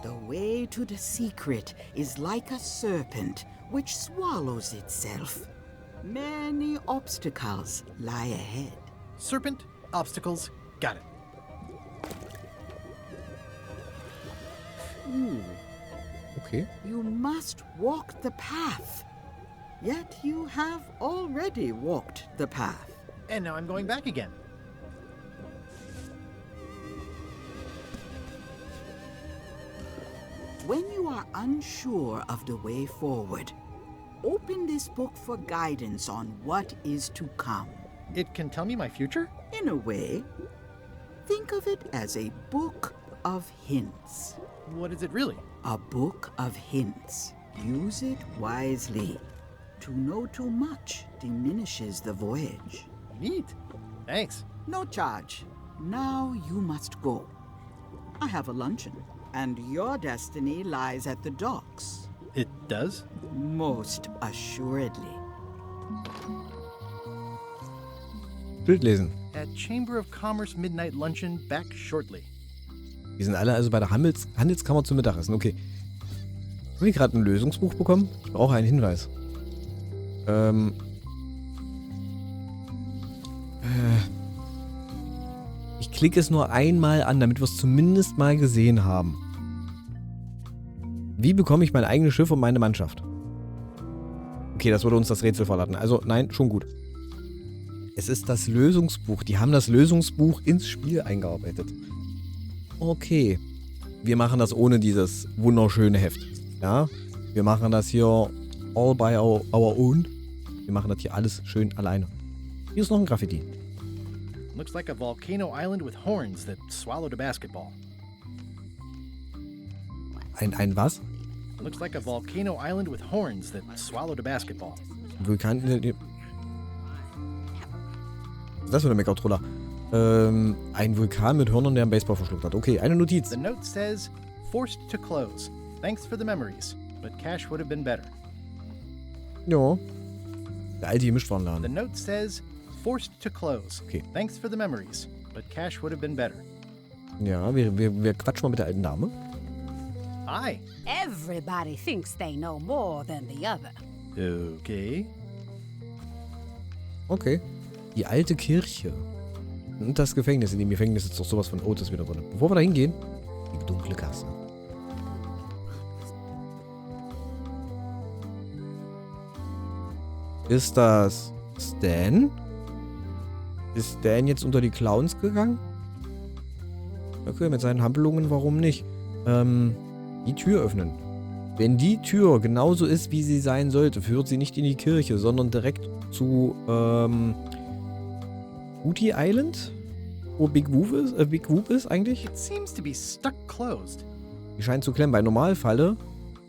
The way to the secret is like a serpent which swallows itself. Many obstacles lie ahead. Serpent, obstacles, got it. Okay. You must walk the path. Yet you have already walked the path. And now I'm going back again. When you are unsure of the way forward, open this book for guidance on what is to come. It can tell me my future? In a way, think of it as a book of hints. What is it really? A book of hints. Use it wisely. To know too much diminishes the voyage. Neat. Thanks. No charge. Now you must go. I have a luncheon, and your destiny lies at the docks. It does? Most assuredly. Bild lesen. At Chamber of Commerce Midnight Luncheon back shortly. Wir sind alle also bei der Handelskammer zum Mittagessen. Okay. Haben wir gerade ein Lösungsbuch bekommen? Ich brauche einen Hinweis. Ich klicke es nur einmal an, damit wir es zumindest mal gesehen haben. Wie bekomme ich mein eigenes Schiff und meine Mannschaft? Okay, das würde uns das Rätsel verraten. Also, nein, schon gut. Es ist das Lösungsbuch. Die haben das Lösungsbuch ins Spiel eingearbeitet. Okay. Wir machen das ohne dieses wunderschöne Heft. Ja? Wir machen das hier all by our own. Wir machen das hier alles schön alleine. Hier ist noch ein Graffiti. Looks like a volcano island with horns that swallowed a basketball. Ein was? Looks like a volcano island with horns that swallowed a basketball. Vulkan... Was ist das für eine Megatroller? Ein Vulkan mit Hörnern, der einen Baseball verschluckt hat. Okay, eine Notiz. The note says, forced to close. Thanks for the memories, but cash would have been better. Ja. Der alte The Gemischtwarenladen. note says, forced to close. Okay. Thanks for the memories, but cash would have been better. Ja, wir quatschen mal mit der alten Dame. Hi. Everybody thinks they know more than the other. Okay. Okay. Die alte Kirche. Und das Gefängnis. In dem Gefängnis ist doch sowas von Otis wieder drin. Bevor wir da hingehen, die dunkle Gasse. Ist das Stan? Ist Stan jetzt unter die Clowns gegangen? Okay, mit seinen Hampelungen, warum nicht? Die Tür öffnen. Wenn die Tür genauso ist, wie sie sein sollte, führt sie nicht in die Kirche, sondern direkt zu, Booty Island? Wo Big Whoop ist eigentlich? It seems to be stuck closed. Die scheint zu klemmen. Bei Normalfalle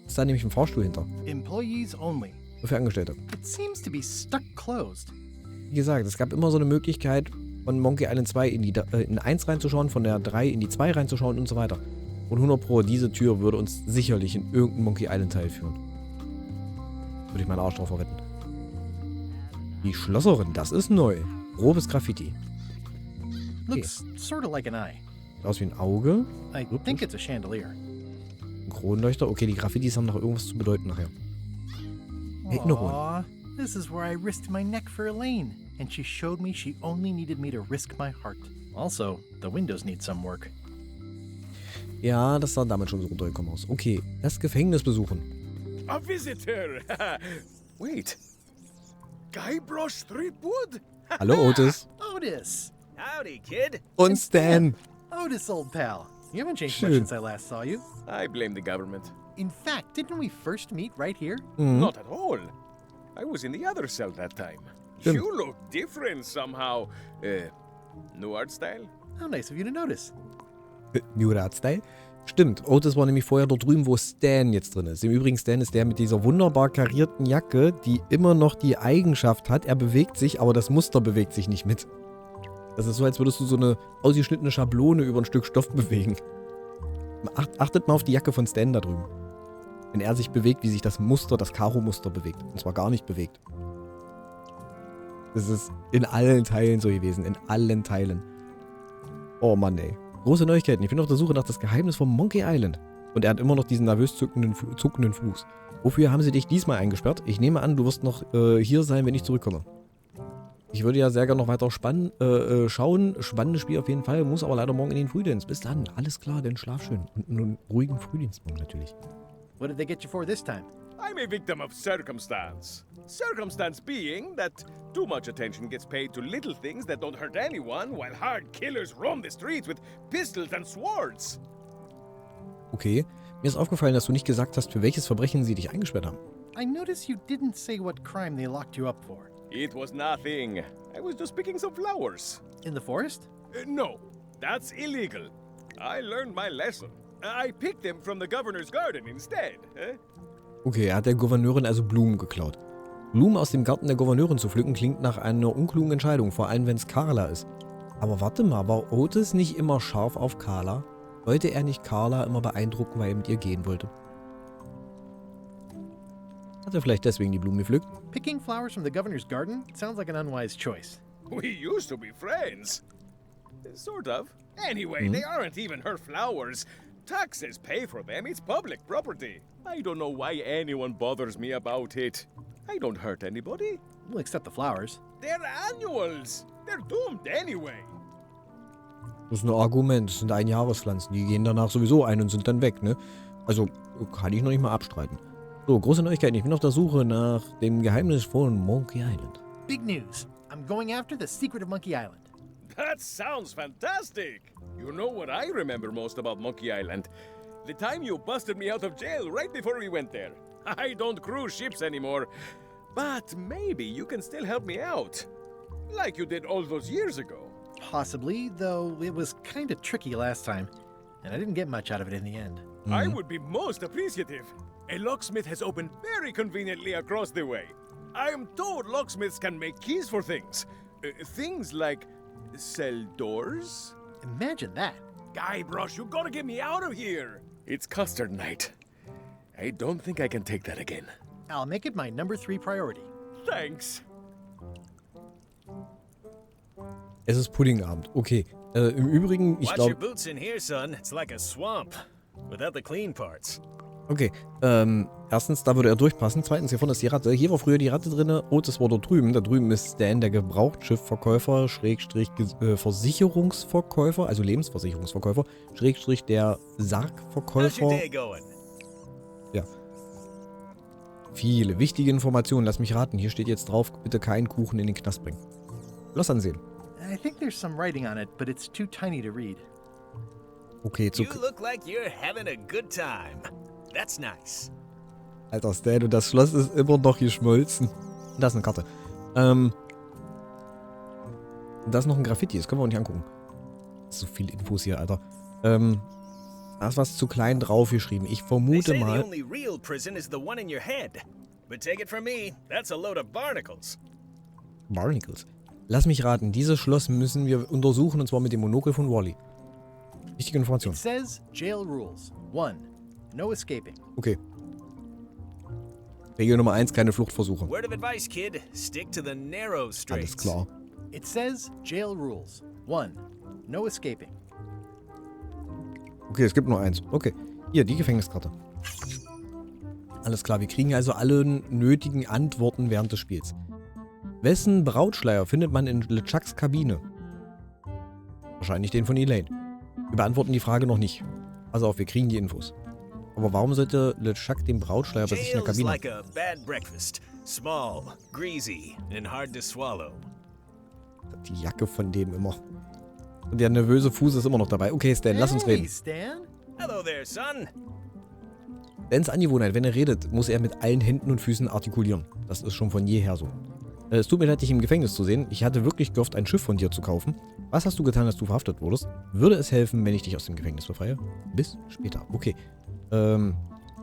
ist da nämlich ein Fahrstuhl hinter. Employees only. Nur für Angestellte. It seems to be stuck closed. Wie gesagt, es gab immer so eine Möglichkeit, von Monkey Island 2 in 1 reinzuschauen, von der 3 in die 2 reinzuschauen und so weiter. Und 100%, diese Tür würde uns sicherlich in irgendeinen Monkey Island Teil führen. Würde ich meinen Arsch drauf verwetten. Die Schlosserin, das ist neu. Grobes Graffiti. Looks sort of like an eye. Sieht aus wie ein Auge. I think it's a chandelier. Ein Kronleuchter. Okay, die Graffitis haben noch irgendwas zu bedeuten nachher. Erinnerung. Aw, this is where I risked my neck for Elaine, and she showed me she only needed me to risk my heart. Also, the windows need some work. Ja, das sah damit schon so runtergekommen aus. Okay, das Gefängnis besuchen. A visitor! Wait. Guybrush Threepwood? Hallo Otis. Otis! Howdy, kid. Und Stan. Otis, old pal. You haven't changed Schön. much since I last saw you. I blame the government. In fact, didn't we first meet right here? Mhm. Not at all. I was in the other cell that time. Stimmt. You look different somehow. New art style? How nice of you to notice. New Art Style. Stimmt, Otis war nämlich vorher dort drüben, wo Stan jetzt drin ist. Im Übrigen, Stan ist der mit dieser wunderbar karierten Jacke, die immer noch die Eigenschaft hat, er bewegt sich, aber das Muster bewegt sich nicht mit. Das ist so, als würdest du so eine ausgeschnittene Schablone über ein Stück Stoff bewegen. Achtet mal auf die Jacke von Stan da drüben. Wenn er sich bewegt, wie sich das Muster, das Karo-Muster bewegt. Und zwar gar nicht bewegt. Das ist in allen Teilen so gewesen. In allen Teilen. Oh Mann, ey. Große Neuigkeiten. Ich bin auf der Suche nach das Geheimnis vom Monkey Island. Und er hat immer noch diesen nervös zuckenden Fuß. Wofür haben sie dich diesmal eingesperrt? Ich nehme an, du wirst noch hier sein, wenn ich zurückkomme. Ich würde ja sehr gerne noch weiter schauen. Spannendes Spiel auf jeden Fall. Muss aber leider morgen in den Frühdienst. Bis dann. Alles klar, dann schlaf schön. Und einen ruhigen Frühdienst morgen natürlich. What did they get you for this time? I'm a victim of circumstance. Circumstance being that too much attention gets paid to little things that don't hurt anyone, while hard killers roam the streets with pistols and swords. Okay. Mir ist aufgefallen, dass du nicht gesagt hast, für welches Verbrechen sie dich eingesperrt haben. I notice you didn't say what crime they locked you up for. It was nothing. I was just picking some flowers. In the forest? No, that's illegal. I learned my lesson. I picked them from the governor's garden instead. Okay, er hat der Gouverneurin also Blumen geklaut. Blumen aus dem Garten der Gouverneurin zu pflücken klingt nach einer unklugen Entscheidung, vor allem wenn es Carla ist. Aber warte mal, war Otis nicht immer scharf auf Carla? Wollte er nicht Carla immer beeindrucken, weil er mit ihr gehen wollte? Hat er vielleicht deswegen die Blumen gepflückt? Picking flowers from the governor's garden sounds like an unwise choice. We used to be friends. Sort of. Anyway, they aren't even her flowers. Taxes pay for them. It's public property. I don't know why anyone bothers me about it. I don't hurt anybody. We'll accept the flowers. They're annuals. They're doomed anyway. Das ist ein Argument. Das sind Einjahrespflanzen. Die gehen danach sowieso ein und sind dann weg, ne? Also, kann ich noch nicht mal abstreiten. So, große Neuigkeiten. Ich bin auf der Suche nach dem Geheimnis von Monkey Island. Big news. I'm going after the secret of Monkey Island. That sounds fantastic. You know what I remember most about Monkey Island? The time you busted me out of jail right before we went there. I don't cruise ships anymore. But maybe you can still help me out. Like you did all those years ago. Possibly, though it was kind of tricky last time, and I didn't get much out of it in the end. I would be most appreciative. A locksmith has opened very conveniently across the way. I am told locksmiths can make keys for things. Things like cell doors. Imagine that. Guybrush, you gotta get me out of here. It's custard night. I don't think I can take that again. I'll make it my number 3 priority. Thanks. Es ist Puddingabend. Okay. Im Übrigen, ich Watch your glaube... boots in here, son. It's like a swamp. Without the clean parts. Okay. Erstens, da würde er durchpassen. Zweitens, hier vorne ist die Ratte. Hier war früher die Ratte drin. Otis war dort drüben. Da drüben ist Stan, der Gebrauchtschiffverkäufer, Schrägstrich Versicherungsverkäufer, also Lebensversicherungsverkäufer, Schrägstrich der How's your Sargverkäufer. day going? Ja. Viele wichtige Informationen. Lass mich raten. Hier steht jetzt drauf, bitte keinen Kuchen in den Knast bringen. Lass ansehen. I think there's some writing on it, but it's too tiny to read. Okay, You look like you're having a good time. That's nice. Alter Stan, und das Schloss ist immer noch geschmolzen. Da ist eine Karte. Da ist noch ein Graffiti, das können wir auch nicht angucken. So viele Infos hier, Alter. Da ist was zu klein drauf geschrieben. Ich They vermute say the mal... only real prison is the one in your head. But take it from me, that's a load of barnacles. Barnacles. Lass mich raten, dieses Schloss müssen wir untersuchen, und zwar mit dem Monokel von Wally. Wichtige Information. It says jail rules. 1. No escaping. Okay. Regel Nummer 1, keine Fluchtversuche. Word of advice, kid. Stick to the narrow Alles straits. klar. It says jail rules. 1. No escaping. Okay, es gibt nur eins. Okay. Hier, die Gefängniskarte. Alles klar, wir kriegen also alle nötigen Antworten während des Spiels. Wessen Brautschleier findet man in LeChucks Kabine? Wahrscheinlich den von Elaine. Wir beantworten die Frage noch nicht. Also auf, wir kriegen die Infos. Aber warum sollte LeChuck den Brautschleier bei sich in der Jail's Kabine like a bad breakfast. Small, greasy, and hard to swallow. Die Jacke von dem immer. Und der nervöse Fuß ist immer noch dabei. Okay, Stan, lass uns reden. Hey, Stan. Hello there, son. Stans Angewohnheit, wenn er redet, muss er mit allen Händen und Füßen artikulieren. Das ist schon von jeher so. Es tut mir leid, dich im Gefängnis zu sehen. Ich hatte wirklich gehofft, ein Schiff von dir zu kaufen. Was hast du getan, als du verhaftet wurdest? Würde es helfen, wenn ich dich aus dem Gefängnis befreie? Bis später. Okay.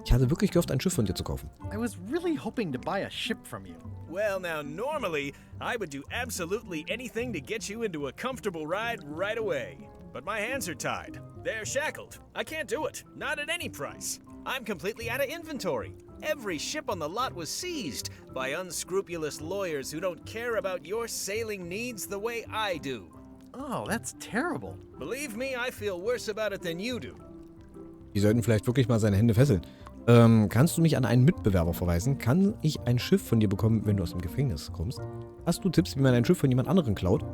Ich hatte wirklich gehofft, ein Schiff von dir zu kaufen. I was really hoping to buy a ship from you. Well, now, normally, I would do absolutely anything to get you into a comfortable ride right away. But my hands are tied. They're shackled. I can't do it. Not at any price. I'm completely out of inventory. Every ship on the lot was seized by unscrupulous lawyers who don't care about your sailing needs the way I do. Oh, that's terrible. Believe me, I feel worse about it than you do. Die sollten vielleicht wirklich mal seine Hände fesseln. Kannst du mich an einen Mitbewerber verweisen? Kann ich ein Schiff von dir bekommen, wenn du aus dem Gefängnis kommst? Hast du Tipps, wie man ein Schiff von jemand anderem klaut?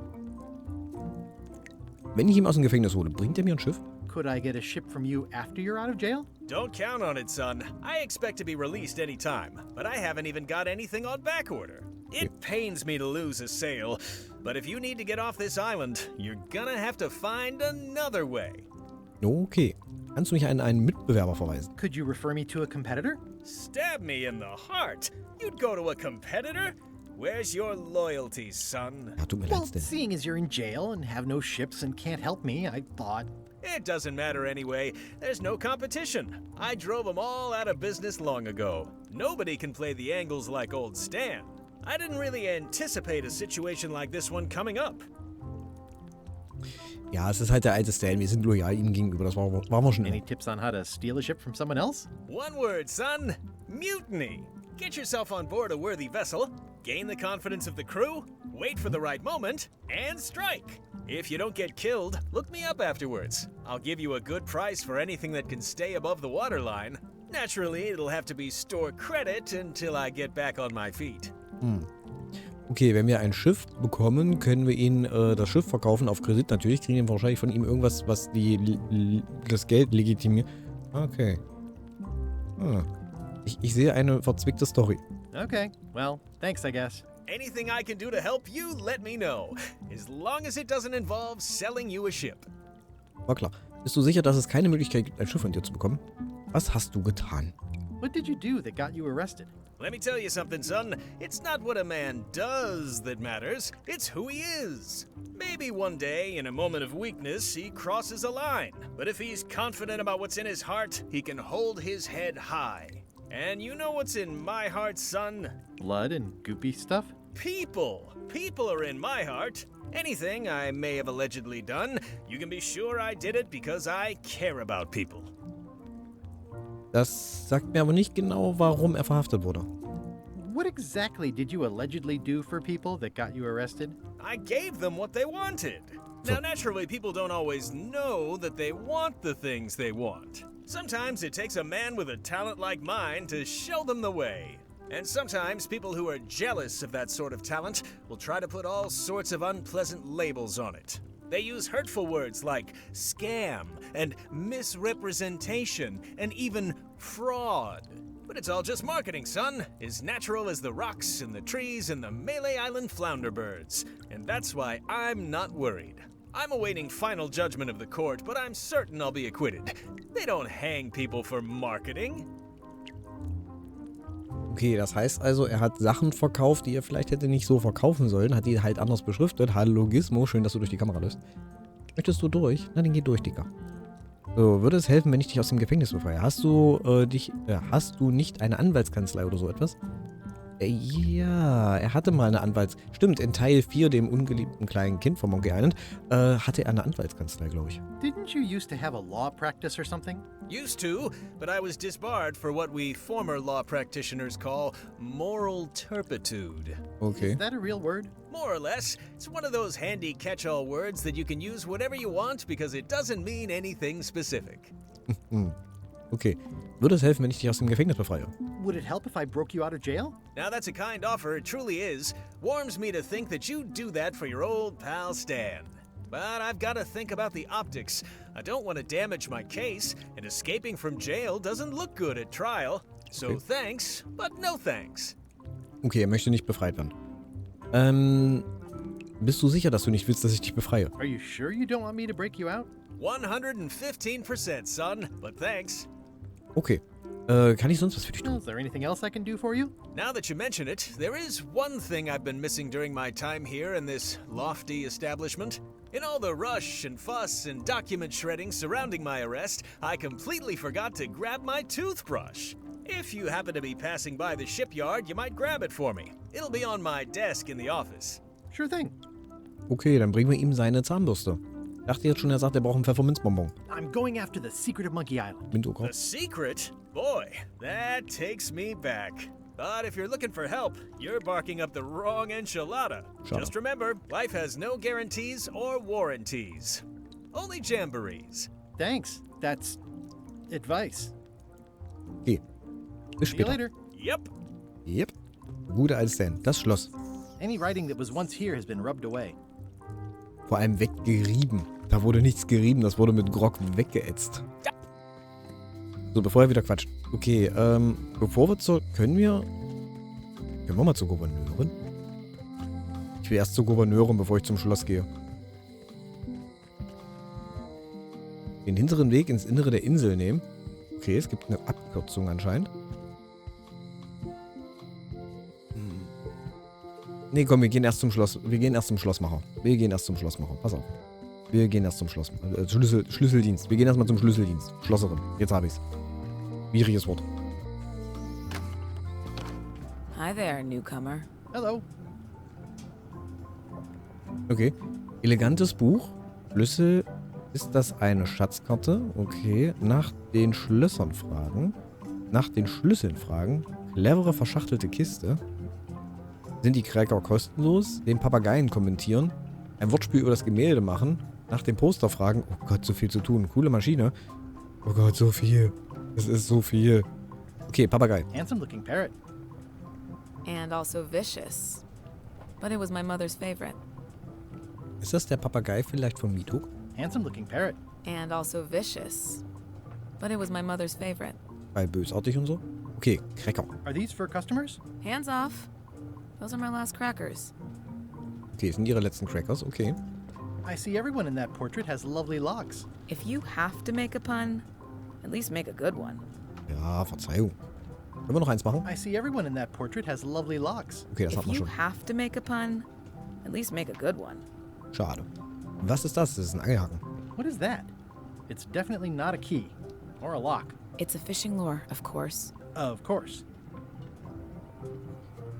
Wenn ich ihn aus dem Gefängnis hole, bringt er mir ein Schiff? Could I get a ship from you after you're out of jail? Don't count on it, son. I expect to be released any time, but I haven't even got anything on back order. It pains me to lose a sale, but if you need to get off this island, you're gonna have to find another way. Okay. Kannst du mich an einen Mitbewerber verweisen? Could you refer me to a competitor? Stab me in the heart. You'd go to a competitor? Where's your loyalty, son? Ja, tut mir Well, leid, Stan. seeing as you're in jail and have no ships and can't help me, I thought... It doesn't matter anyway. There's no competition. I drove them all out of business long ago. Nobody can play the angles like old Stan. I didn't really anticipate a situation like this one coming up. Ja, es ist halt der alte Stan. Wir sind loyal ihm gegenüber. Das waren wir schon Any immer. tips on how to steal a ship from someone else? One word, son. Mutiny. Get yourself on board a worthy vessel, gain the confidence of the crew, wait for the right moment, and strike. If you don't get killed, look me up afterwards. I'll give you a good price for anything that can stay above the waterline. Naturally, it'll have to be store credit until I get back on my feet. Okay, wenn wir ein Schiff bekommen, können wir ihn das Schiff verkaufen auf Kredit. Natürlich kriegen wir wahrscheinlich von ihm irgendwas, was das Geld legitimiert. Okay. Ich sehe eine verzwickte Story. Okay, well, thanks, I guess. Anything I can do to help you, let me know. As long as it doesn't involve selling you a ship. War klar. Bist du sicher, dass es keine Möglichkeit gibt, ein Schiff von dir zu bekommen? Was hast du getan? What did you do that got you arrested? Let me tell you something, son. It's not what a man does that matters, it's who he is. Maybe one day, in a moment of weakness, he crosses a line. But if he's confident about what's in his heart, he can hold his head high. And you know what's in my heart, son? Blood and goopy stuff? People. People are in my heart. Anything I may have allegedly done, you can be sure I did it because I care about people. Das sagt mir aber nicht genau, warum er verhaftet wurde. What exactly did you allegedly do for people that got you arrested? I gave them what they wanted. Now, naturally, people don't always know that they want the things they want. Sometimes it takes a man with a talent like mine to show them the way. And sometimes people who are jealous of that sort of talent will try to put all sorts of unpleasant labels on it. They use hurtful words like scam and misrepresentation and even fraud. But it's all just marketing, son. As natural as the rocks and the trees and the Malay Island flounder birds. And that's why I'm not worried. I'm awaiting final judgment of the court, but I'm certain I'll be acquitted. They don't hang people for marketing. Okay, das heißt also, er hat Sachen verkauft, die er vielleicht hätte nicht so verkaufen sollen, hat die halt anders beschriftet. Hallo Gizmo, schön, dass du durch die Kamera läufst. Möchtest du durch? Na, dann geh durch, Digga. So, würde es helfen, wenn ich dich aus dem Gefängnis befreie? Hast du nicht eine Anwaltskanzlei oder so etwas? Ja, er hatte mal eine Stimmt, in Teil 4, dem ungeliebten kleinen Kind von Monkey Island, hatte er eine Anwaltskanzlei, glaube ich. Didn't you used to have a law practice or something? Used to, but I was disbarred for what we former law practitioners call moral turpitude. Okay. Is that a real word? More or less. It's one of those handy catch-all words that you can use whatever you want because it doesn't mean anything specific. Okay. Würde es helfen, wenn ich dich aus dem Gefängnis befreie? Would it help if I broke you out of jail? Now that's a kind offer, it truly is. Warms me to think that you'd do that for your old pal Stan. But I've got to think about the optics. I don't want to damage my case, and escaping from jail doesn't look good at trial. So Okay. thanks, but no thanks. Okay, er möchte nicht befreit werden. Bist du sicher, dass du nicht willst, dass ich dich befreie? Are you sure you don't want me to break you out? 115%, son, but thanks. Okay. Kann ich sonst was für dich tun? Is there anything else I can do for you? Now that you mention it, there is one thing I've been missing during my time here in this lofty establishment. In all the rush and fuss and document shredding surrounding my arrest, I completely forgot to grab my toothbrush. If you happen to be passing by the shipyard, you might grab it for me. It'll be on my desk in the office. Sure thing. Okay, dann bringen wir ihm seine Zahnbürste. Ich dachte jetzt schon, er sagt, er braucht einen Pfefferminzbonbon. I'm going after the secret of Monkey Island. The secret? Boy, that takes me back. But if you're looking for help, you're barking up the wrong enchilada. Shut Just up. remember, life has no guarantees or warranties. Only jamborees. Thanks. That's Advice. Okay. Bis See you später. later. Yep. Yep. Gute alte Stan. Das Schloss. Any writing that was once here has been rubbed away. Vor allem weggerieben. Da wurde nichts gerieben, das wurde mit Grog weggeätzt. So, bevor er wieder quatscht. Okay, bevor wir zur... Können wir mal zur Gouverneurin? Ich will erst zur Gouverneurin, bevor ich zum Schloss gehe. Den hinteren Weg ins Innere der Insel nehmen. Okay, es gibt eine Abkürzung anscheinend. Nee, komm, wir gehen erst zum Schloss. Wir gehen erst zum Schlossmacher. Pass auf. Wir gehen erst zum Schlossmacher. Schlüsseldienst. Wir gehen erstmal zum Schlüsseldienst. Schlosserin. Jetzt habe ich's. Schwieriges Wort. Hi there, newcomer. Hello. Okay. Elegantes Buch. Schlüssel. Ist das eine Schatzkarte? Okay. Nach den Schlössern fragen. Nach den Schlüsseln fragen. Clevere verschachtelte Kiste. Sind die Cracker kostenlos? Den Papageien kommentieren. Ein Wortspiel über das Gemälde machen. Nach dem Poster fragen. Oh Gott, so viel zu tun. Coole Maschine. Oh Gott, so viel. Es ist so viel. Okay, Papagei. Handsome looking parrot. And also vicious. But it was my mother's favorite. Ist das der Papagei vielleicht von Mituk? Handsome looking parrot. And also vicious. But it was my mother's favorite. Weil bösartig und so? Okay, Cracker. Are these for customers? Hands off. Those are my last crackers. Okay, sind ihre letzten Crackers. Okay. I see everyone in that portrait has lovely locks. If you have to make a pun, at least make a good one. Ja, Verzeihung. Können wir noch eins machen? I see everyone in that portrait has lovely locks. Okay, das If hat man you schon. have to make a pun, at least make a good one. Schade. Was ist das? Das ist ein Angelhaken. What is that? It's definitely not a key. Or a lock. It's a fishing lure, of course. Of course.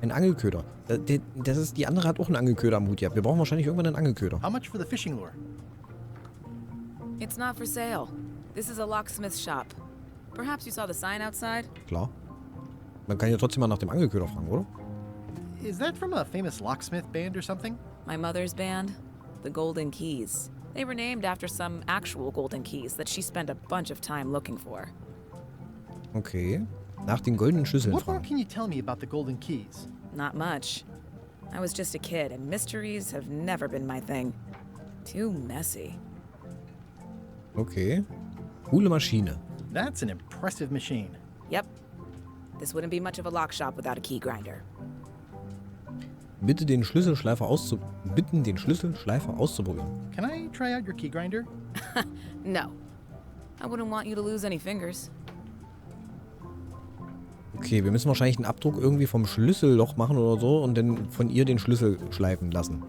Ein Angelköder. Das ist, die andere hat auch einen Angelköder am Hut. Ja, wir brauchen wahrscheinlich irgendwann einen Angelköder. How much for the fishing lure? It's not for sale. This is a locksmith shop. Perhaps you saw the sign outside? Klar. Man kann ja trotzdem mal nach dem Angelköder fragen, oder? Is that from a famous locksmith band or something? My mother's band, the Golden Keys. They were named after some actual golden keys that she spent a bunch of time looking for. Okay. Nach den goldenen Schlüsseln What more fragen. can you tell me about the golden keys? Not much. I was just a kid, and mysteries have never been my thing. Too messy. Okay. Coole Maschine. That's an impressive machine. Yep. This wouldn't be much of a lock shop without a key grinder. Bitte den Schlüsselschleifer auszuprobieren. Can I try out your key grinder? No. I wouldn't want you to lose any fingers. Okay, wir müssen wahrscheinlich einen Abdruck irgendwie vom Schlüsselloch machen oder so und dann von ihr den Schlüssel schleifen lassen.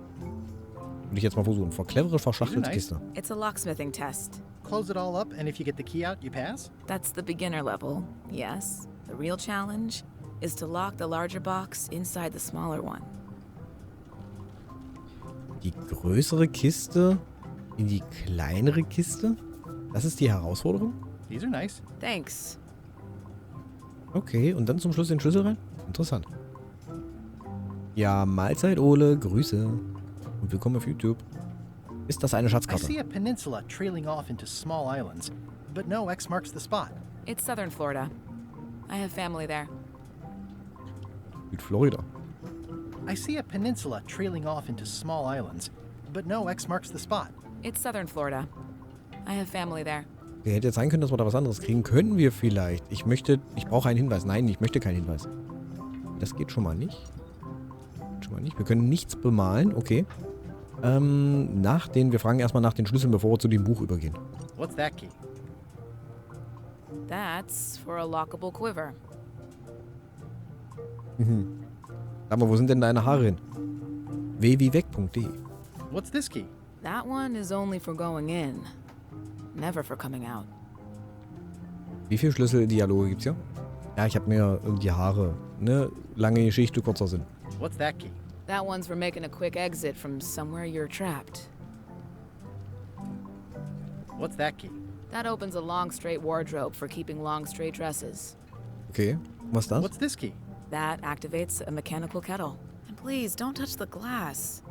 Würde ich jetzt mal versuchen. Clevere verschachtelte Nice. Kiste. It's a locksmithing test. Close it all up, and if you get the key out, you pass? That's the beginner level, yes. The real challenge is to lock the larger box inside the smaller one. Die größere Kiste in die kleinere Kiste? Das ist die Herausforderung? These are nice. Thanks. Okay, und dann zum Schluss den Schlüssel rein? Interessant. Ja, Mahlzeit, Ole. Grüße. Und willkommen auf YouTube. Ist das eine I Schatzkarte? see a peninsula trailing off into small islands, but no X marks the spot. It's southern Florida. I have family there. Südflorida. I see a peninsula trailing off into small islands, but no X marks the spot. It's southern Florida. I have family there. Okay, hätte jetzt sein können, dass wir da was anderes kriegen. Können wir vielleicht. Ich brauche einen Hinweis. Nein, ich möchte keinen Hinweis. Das geht schon mal nicht. Wir können nichts bemalen. Okay. Wir fragen erstmal nach den Schlüsseln, bevor wir zu dem Buch übergehen. What's that key? That's for a lockable quiver. Sag mal, wo sind denn deine Haare hin? www.weg.de. What's this key? That one is only for going in, never for coming out. Wie viele Schlüsseldialoge gibt's hier? Ja, ich habe mir die Haare. Ne? Lange Geschichte, kurzer Sinn. What's that key? That one's for making a quick exit from somewhere you're trapped. What's that key? That opens a long straight wardrobe for keeping long straight dresses. Okay, was ist das? What's this key? That activates a mechanical kettle. And please, don't touch the glass.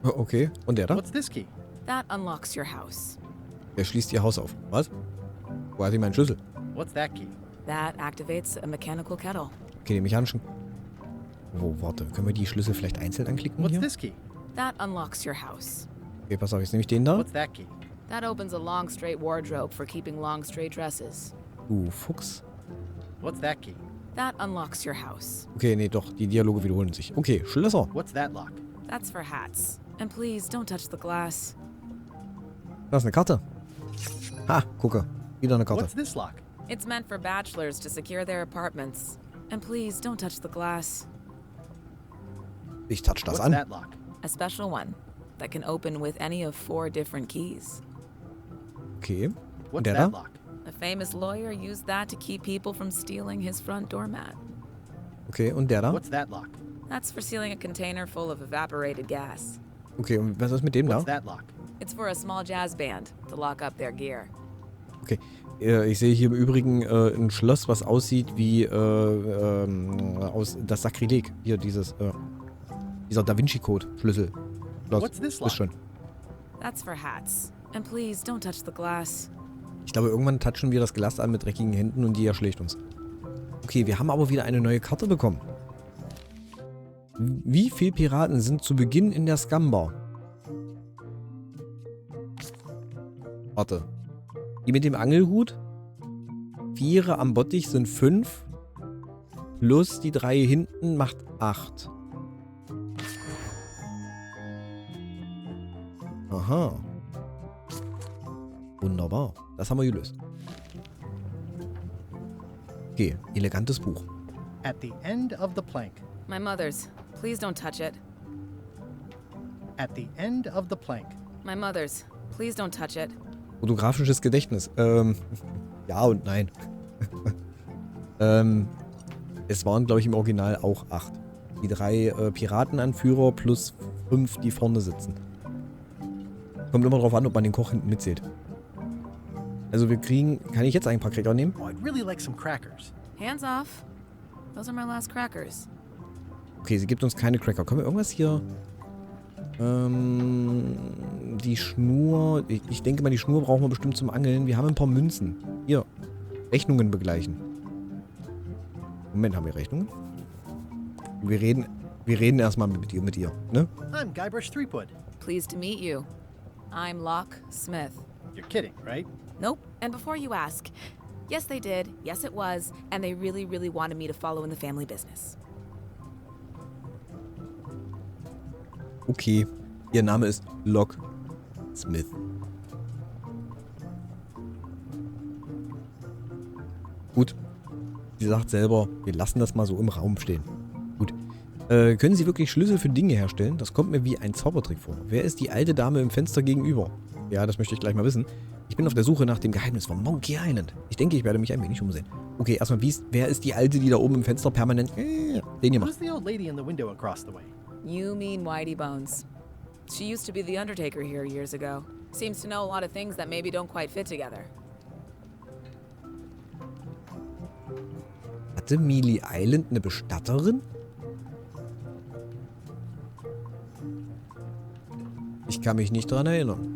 Okay, und der da? What's this key? That unlocks your house. Der schließt ihr Haus auf. Was? Wo hat sie meinen Schlüssel? What's that key? That activates a mechanical kettle. Okay, den mechanischen... Oh, warte. Können wir die Schlüssel vielleicht einzeln anklicken What's hier? this key? That unlocks your house. Okay, pass auf. Jetzt nehme ich den da. What's that key? That opens a long straight wardrobe for keeping long straight dresses. Fuchs. What's that key? That unlocks your house. Okay, nee, doch. Die Dialoge wiederholen sich. Okay, Schlösser. What's that lock? That's for hats. And please don't touch the glass. Da ist eine Karte. Ha, gucke. Wieder eine Karte. What's this lock? It's meant for bachelors to secure their apartments. And please don't touch the glass. Ich touch das What's an. that lock? A special one that can open with any of 4 different keys. Okay. Und What's der that da? lock? A famous lawyer used that to keep people from stealing his front doormat. Okay, und der da? What's that lock? That's for sealing a container full of evaporated gas. Okay, und was ist mit dem da? What's that lock? It's for a small jazz band to lock up their gear. Okay. Ich sehe hier im Übrigen ein Schloss, was aussieht wie aus das Sakrileg. Hier dieses, dieser Da Vinci Code Schlüssel. Schloss. What's this Ist lock? schon. That's for hats. And please don't touch the glass. Ich glaube, irgendwann touchen wir das Glas an mit dreckigen Händen und die erschlägt uns. Okay, wir haben aber wieder eine neue Karte bekommen. Wie viele Piraten sind zu Beginn in der Scumbar? Warte. Die mit dem Angelhut? 4 am Bottich sind 5. Plus die 3 hinten macht 8. Aha. Wunderbar. Das haben wir gelöst. Okay, elegantes Buch. At the end of the plank. My mother's. Please don't touch it. At the end of the plank. My mother's. Please don't touch it. Fotografisches Gedächtnis. Ja und nein. Es waren, glaube ich, im Original auch 8. Die 3 Piratenanführer plus 5, die vorne sitzen. Kommt immer drauf an, ob man den Koch hinten mitzählt. Also wir kriegen... Kann ich jetzt ein paar Cracker nehmen? Oh, I'd really like some crackers. Hands off. Those are my last crackers. Okay, sie gibt uns keine Cracker. Können wir irgendwas hier... die Schnur... Ich denke mal, die Schnur brauchen wir bestimmt zum Angeln. Wir haben ein paar Münzen. Hier. Rechnungen begleichen. Moment, haben wir Rechnungen? Wir reden erstmal mit ihr, ne? I'm Guybrush Threepwood. Pleased to meet you. I'm Locke Smith. You're kidding, right? Nope. And before you ask, yes, they did. Yes, it was. And they really, really wanted me to follow in the family business. Okay. Ihr Name ist Locke Smith. Gut. Sie sagt selber, wir lassen das mal so im Raum stehen. Gut. Können Sie wirklich Schlüssel für Dinge herstellen? Das kommt mir wie ein Zaubertrick vor. Wer ist die alte Dame im Fenster gegenüber? Ja, das möchte ich gleich mal wissen. Ich bin auf der Suche nach dem Geheimnis von Monkey Island. Ich denke, ich werde mich ein wenig umsehen. Okay, erstmal, wer ist die Alte, die da oben im Fenster permanent... den hier macht. Who's the old lady in the window across the way? You mean Whitey Bones. She used to be the Undertaker here years ago. Seems to know a lot of things that maybe don't quite fit together. Hatte Mealy Island eine Bestatterin? Ich kann mich nicht dran erinnern.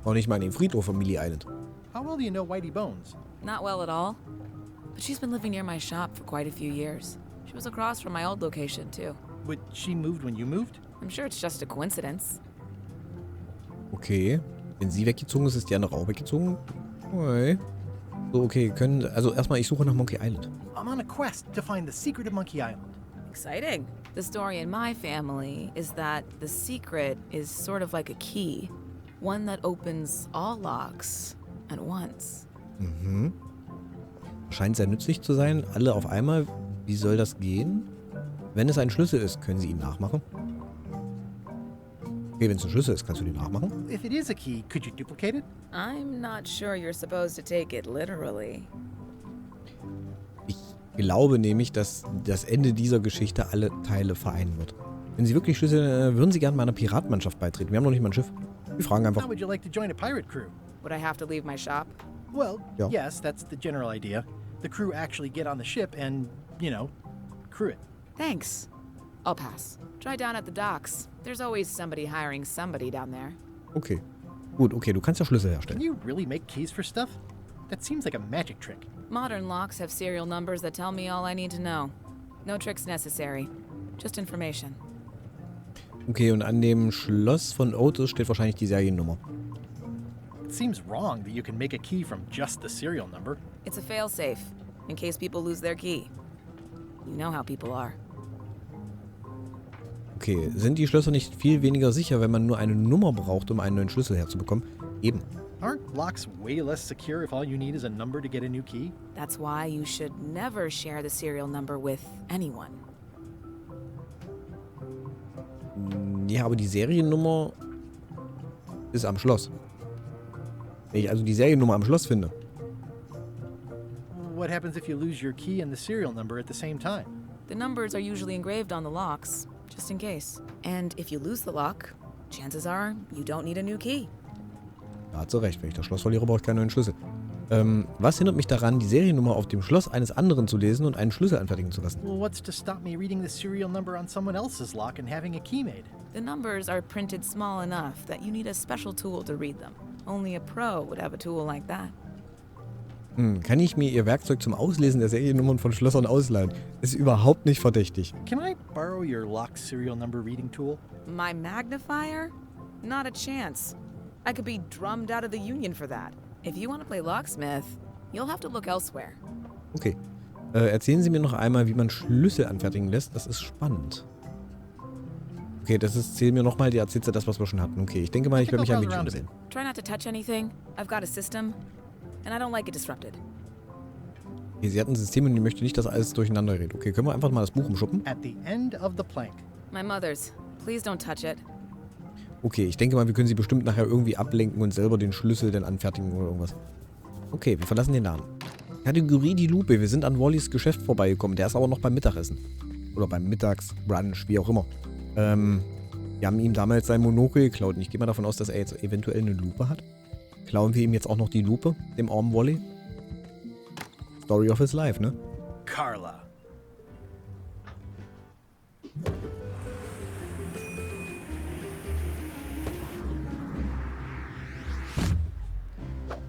Auch nicht mal an den Friedhof von Mealy Island. How well do you know Whitey Bones? Not well at all. But she's been living near my shop for quite a few years. She was across from my old location, too. But she moved when you moved? I'm sure it's just a coincidence. Okay. Wenn sie weggezogen ist, ist die andere auch weggezogen? Okay. So, okay, also erstmal, ich suche nach Monkey Island. I'm on a quest to find the secret of Monkey Island. Exciting. The story in my family is that the secret is sort of like a key. One that opens all locks at once. Mhm. Scheint sehr nützlich zu sein. Alle auf einmal. Wie soll das gehen? Wenn es ein Schlüssel ist, können Sie ihn nachmachen? Okay, wenn es ein Schlüssel ist, kannst du den nachmachen? If it is a key, could you duplicate it? I'm not sure you're supposed to take it literally. Ich glaube nämlich, dass das Ende dieser Geschichte alle Teile vereinen wird. Wenn Sie wirklich Schlüssel, würden Sie gerne meiner Piratenmannschaft beitreten. Wir haben noch nicht mal ein Schiff. Wir fragen einfach. How would you like to join a pirate crew? Would I have to leave my shop? Well, Yeah. yes, that's the general idea. The crew actually get on the ship and, crew it. Thanks. I'll pass. Try down at the docks. There's always somebody hiring somebody down there. Okay. Gut, okay, du kannst ja Schlüssel Can herstellen. you really make keys for stuff? That seems like a magic trick. Modern locks have serial numbers that tell me all I need to know. No tricks necessary. Just information. Okay, und an dem Schloss von Otis steht wahrscheinlich die Seriennummer. It seems wrong that you can make a key from just the serial number. It's a failsafe, in case people lose their key. You know how people are. Okay, sind die Schlösser nicht viel weniger sicher, wenn man nur eine Nummer braucht, um einen neuen Schlüssel herzubekommen? Eben. Aren't locks way less secure if all you need is a number to get a new key? That's why you should never share the serial number with anyone. Ja, aber die Seriennummer ist am Schloss. Wenn ich also die Seriennummer am Schloss finde. What happens if you lose your key and the serial number at the same time? The numbers are usually engraved on the locks, just in case. And if you lose the lock, chances are you don't need a new key. Da hat sie recht, wenn ich das Schloss verliere, brauche ich keinen neuen Schlüssel. Was hindert mich daran, die Seriennummer auf dem Schloss eines anderen zu lesen und einen Schlüssel anfertigen zu lassen? Well, what's to stop me reading the serial number on someone else's lock and having a key made? The numbers are printed small enough that you need a special tool to read them. Only a pro would have a tool like that. Kann ich mir ihr Werkzeug zum Auslesen der Seriennummern von Schlössern ausleihen? Ist überhaupt nicht verdächtig. Can I borrow your lock serial number reading tool? My magnifier? Not a chance. I could be drummed out of the union for that. If you want to play locksmith, you'll have to look elsewhere. Okay. Erzählen Sie mir noch einmal, wie man Schlüssel anfertigen lässt. Das ist spannend. Okay, zählen mir nochmal, die erzählt das, was wir schon hatten. Okay, ich denke mal, ich werde mich ein Video sehen. Try not to touch anything. I've got a system, and I don't like it disrupted. Okay, sie hat ein System und die möchte nicht, dass alles durcheinander redet. Okay, können wir einfach mal das Buch umschuppen? At the end of the plank. My mother's. Please don't touch it. Okay, ich denke mal, wir können sie bestimmt nachher irgendwie ablenken und selber den Schlüssel dann anfertigen oder irgendwas. Okay, wir verlassen den Laden. Kategorie die Lupe. Wir sind an Wallys Geschäft vorbeigekommen. Der ist aber noch beim Mittagessen. Oder beim Mittagsbrunch, wie auch immer. Wir haben ihm damals sein Monokel geklaut. Und ich gehe mal davon aus, dass er jetzt eventuell eine Lupe hat. Klauen wir ihm jetzt auch noch die Lupe, dem armen Wally? Story of his life, ne? Carla.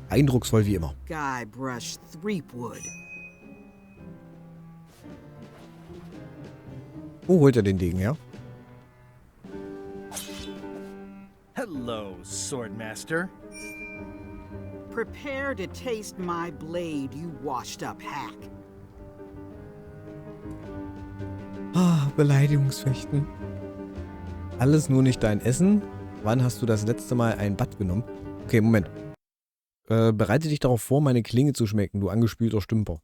Eindrucksvoll wie immer. Guybrush Threepwood. Wo holt er den Degen her? Hello, Swordmaster. Prepare to taste my blade, you washed up hack. Ah, Beleidigungsfechten. Alles nur nicht dein Essen? Wann hast du das letzte Mal ein Bad genommen? Okay, Moment. Bereite dich darauf vor, meine Klinge zu schmecken, du angespülter Stümper.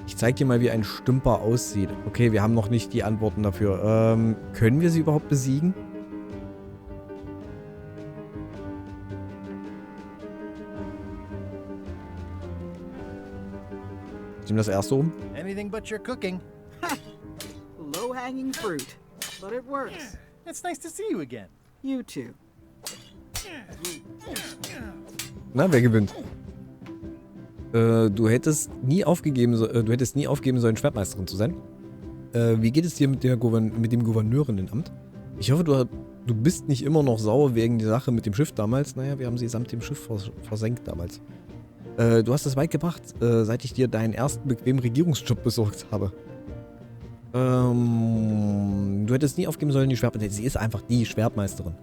Ich zeig dir mal, wie ein Stümper aussieht. Okay, wir haben noch nicht die Antworten dafür. Können wir sie überhaupt besiegen? Ich nehme das erste um. Anything but your cooking. Low-hanging fruit, but it works. It's nice to see you again. You too. Na, wer gewinnt? Du hättest nie aufgegeben sollen, Schwertmeisterin zu sein. Wie geht es dir mit dem Gouverneurinnen-Amt? Ich hoffe, du bist nicht immer noch sauer wegen der Sache mit dem Schiff damals. Naja, wir haben sie samt dem Schiff versenkt damals. Du hast es weit gebracht, seit ich dir deinen ersten bequemen Regierungsjob besorgt habe. Du hättest nie aufgeben sollen, die Schwertmeisterin. Sie ist einfach die Schwertmeisterin.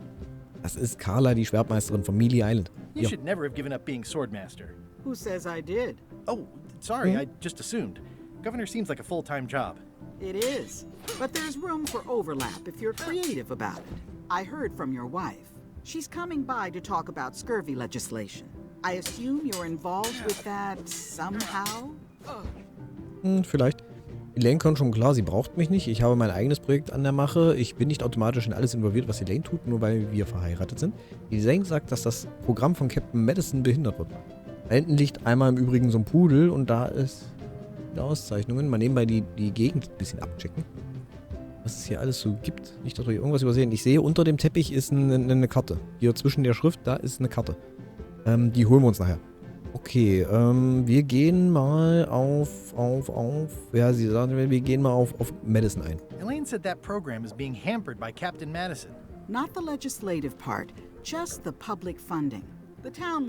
Das ist Carla, die Schwertmeisterin von Mealy Island. You should never have given up being Swordmaster. Who says I did? Oh, sorry, I just assumed. Governor seems like a full-time job. It is. But there's room for overlap if you're creative about it. I heard from your wife. She's coming by to talk about scurvy legislation. I assume you're involved with that somehow? Vielleicht. Elaine kommt schon klar, sie braucht mich nicht. Ich habe mein eigenes Projekt an der Mache. Ich bin nicht automatisch in alles involviert, was Elaine tut, nur weil wir verheiratet sind. Elaine sagt, dass das Programm von Captain Madison behindert wird. Da hinten liegt einmal im Übrigen so ein Pudel und da ist die Auszeichnungen. Mal nebenbei die Gegend ein bisschen abchecken. Was es hier alles so gibt. Nicht, dass wir hier irgendwas übersehen. Ich sehe, unter dem Teppich ist eine Karte. Hier zwischen der Schrift, da ist eine Karte. Die holen wir uns nachher. Okay, wir gehen mal ja, sie sagen, wir gehen mal auf Madison ein. Elaine said that program is being hampered by Captain Madison. Not the legislative part, just the public funding. The town